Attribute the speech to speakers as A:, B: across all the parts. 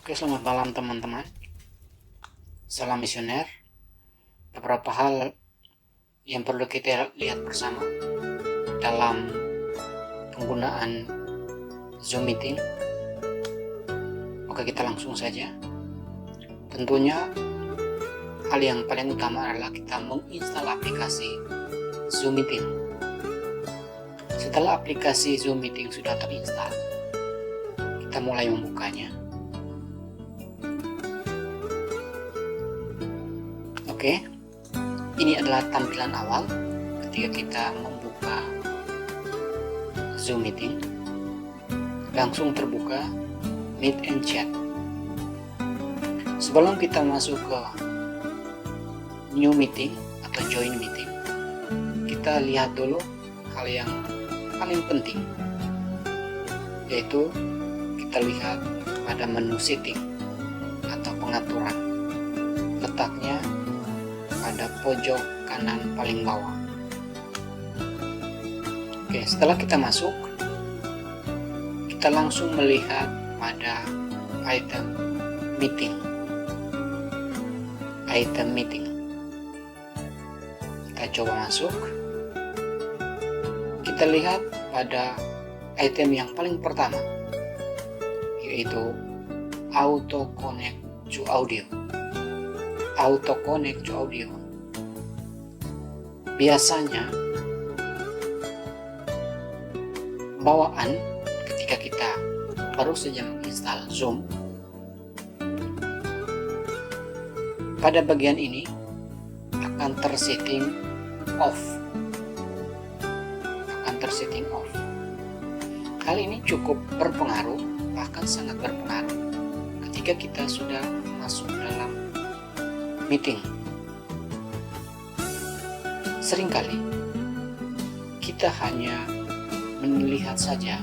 A: Oke, selamat malam teman-teman. Salam misioner. Beberapa hal yang perlu kita lihat bersama dalam penggunaan Zoom meeting. Oke, kita langsung saja. Tentunya hal yang paling utama adalah kita menginstal aplikasi Zoom meeting. Setelah aplikasi Zoom meeting sudah terinstall, kita mulai membukanya. Oke, ini adalah tampilan awal ketika kita membuka Zoom meeting. Langsung terbuka Meet and Chat. Sebelum kita masuk ke New Meeting atau Join Meeting, kita lihat dulu hal yang paling penting, yaitu kita lihat pada menu setting atau pengaturan. Letaknya pada pojok kanan paling bawah. Oke, setelah kita masuk, kita langsung melihat pada item meeting. Item meeting. Kita coba masuk. Kita lihat pada item yang paling pertama, yaitu Auto Connect to Audio. Auto Connect to Audio. Biasanya bawaan ketika kita baru saja menginstal Zoom, pada bagian ini akan tersetting off. Hal ini cukup berpengaruh, bahkan sangat berpengaruh ketika kita sudah masuk dalam meeting. Seringkali kita hanya melihat saja,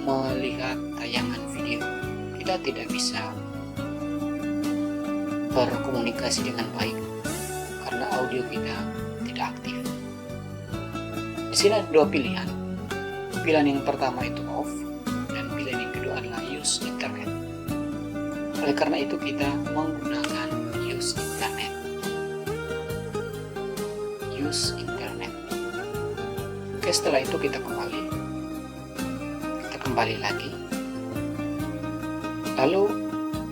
A: melihat tayangan video. Kita tidak bisa berkomunikasi dengan baik karena audio kita tidak aktif. Di sini ada dua pilihan. Pilihan yang pertama itu off, dan pilihan yang kedua adalah use internet. Oleh karena itu kita menggunakan use internet. Oke, setelah itu kita kembali lagi. Lalu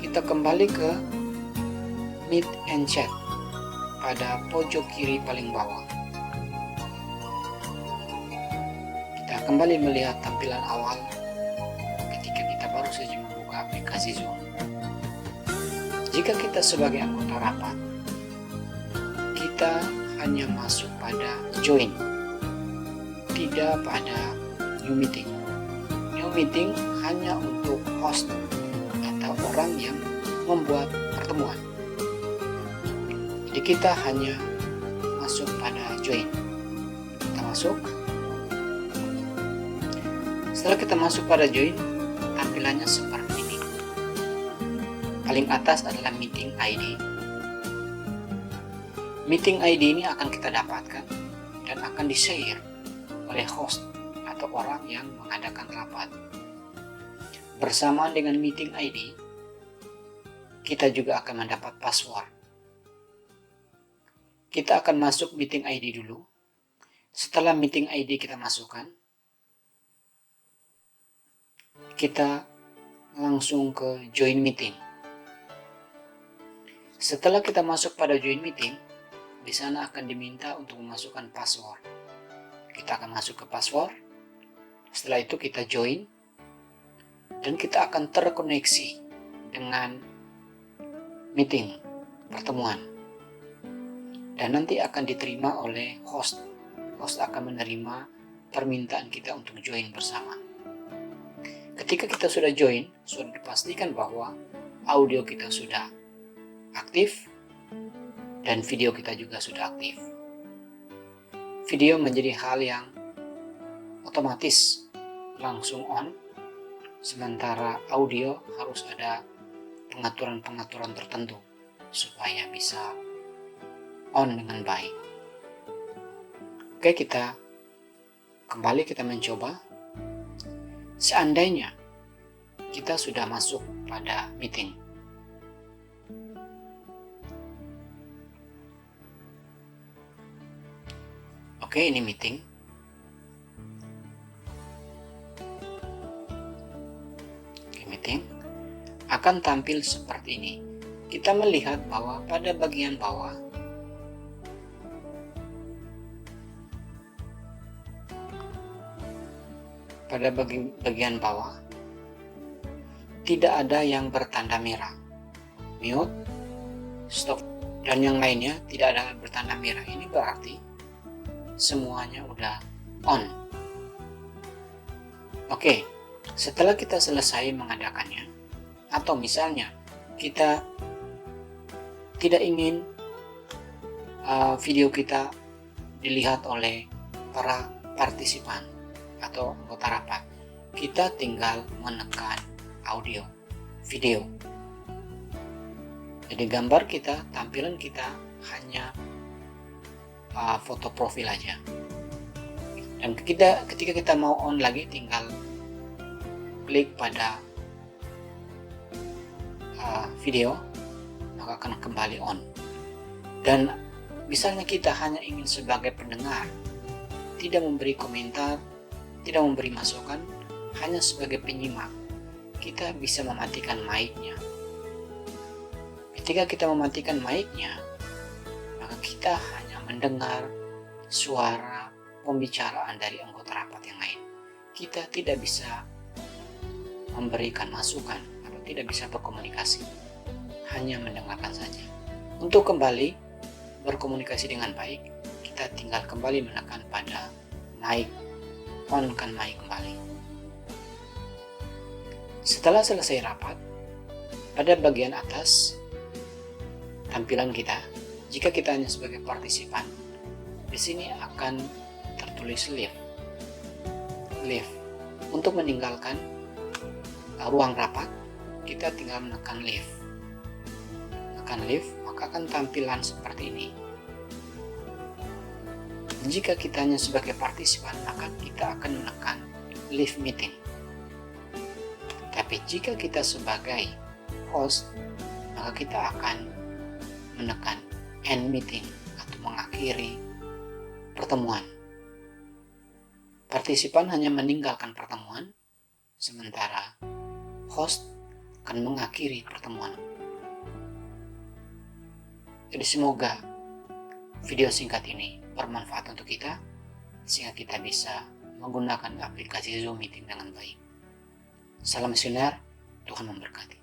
A: kita kembali ke Meet and Chat pada pojok kiri paling bawah. Kita kembali melihat tampilan awal ketika kita baru saja membuka aplikasi Zoom. Jika kita sebagai anggota rapat, kita hanya masuk pada Join, tidak pada New Meeting. New Meeting hanya untuk host atau orang yang membuat pertemuan. Jadi kita hanya masuk pada Join. Kita masuk. Setelah kita masuk pada Join, tampilannya seperti ini. Paling atas adalah Meeting ID. Meeting ID ini akan kita dapatkan dan akan di-share oleh host atau orang yang mengadakan rapat. Bersamaan dengan Meeting ID, kita juga akan mendapat password. Kita akan masuk Meeting ID dulu. Setelah Meeting ID kita masukkan, kita langsung ke Join Meeting. Setelah kita masuk pada Join Meeting, di sana akan diminta untuk memasukkan password. Kita akan masuk ke password. Setelah itu kita join, dan kita akan terkoneksi dengan meeting, pertemuan. Dan nanti akan diterima oleh host. Host akan menerima permintaan kita untuk join bersama. Ketika kita sudah join, sudah dipastikan bahwa audio kita sudah aktif dan video kita juga sudah aktif. Video menjadi hal yang otomatis langsung on, sementara audio harus ada pengaturan-pengaturan tertentu supaya bisa on dengan baik. Oke, kita kembali kita mencoba. Seandainya kita sudah masuk pada meeting. Oke, ini meeting. Oke, meeting akan tampil seperti ini. Kita melihat bahwa pada bagian bawah bagian bawah tidak ada yang bertanda merah, mute, stop, dan yang lainnya tidak ada bertanda merah. Ini berarti semuanya udah on. Oke, setelah kita selesai mengadakannya, atau misalnya kita tidak ingin video kita dilihat oleh para partisipan atau anggota rapat, kita tinggal menekan audio, video. Jadi gambar kita, tampilan kita hanya foto profil aja. Dan ketika kita mau on lagi, tinggal klik pada video, maka akan kembali on. Dan misalnya kita hanya ingin sebagai pendengar, tidak memberi komentar, tidak memberi masukan, hanya sebagai penyimak, kita bisa mematikan mic-nya. Ketika kita mematikan mic-nya, maka kita hanya mendengar suara pembicaraan dari anggota rapat yang lain. Kita tidak bisa memberikan masukan atau tidak bisa berkomunikasi, hanya mendengarkan saja. Untuk kembali berkomunikasi dengan baik, kita tinggal kembali menekan pada mic, on-kan mic kembali. Setelah selesai rapat, pada bagian atas tampilan kita, jika kita hanya sebagai partisipan, di sini akan tertulis leave. Untuk meninggalkan ruang rapat, kita tinggal menekan leave. Tekan leave, maka akan tampilan seperti ini. Jika kita hanya sebagai partisipan, maka kita akan menekan leave meeting. Tapi jika kita sebagai host, maka kita akan menekan end meeting atau mengakhiri pertemuan. Partisipan hanya meninggalkan pertemuan, sementara host akan mengakhiri pertemuan. Jadi semoga video singkat ini bermanfaat untuk kita, sehingga kita bisa menggunakan aplikasi Zoom Meeting dengan baik. Salam misioner, Tuhan memberkati.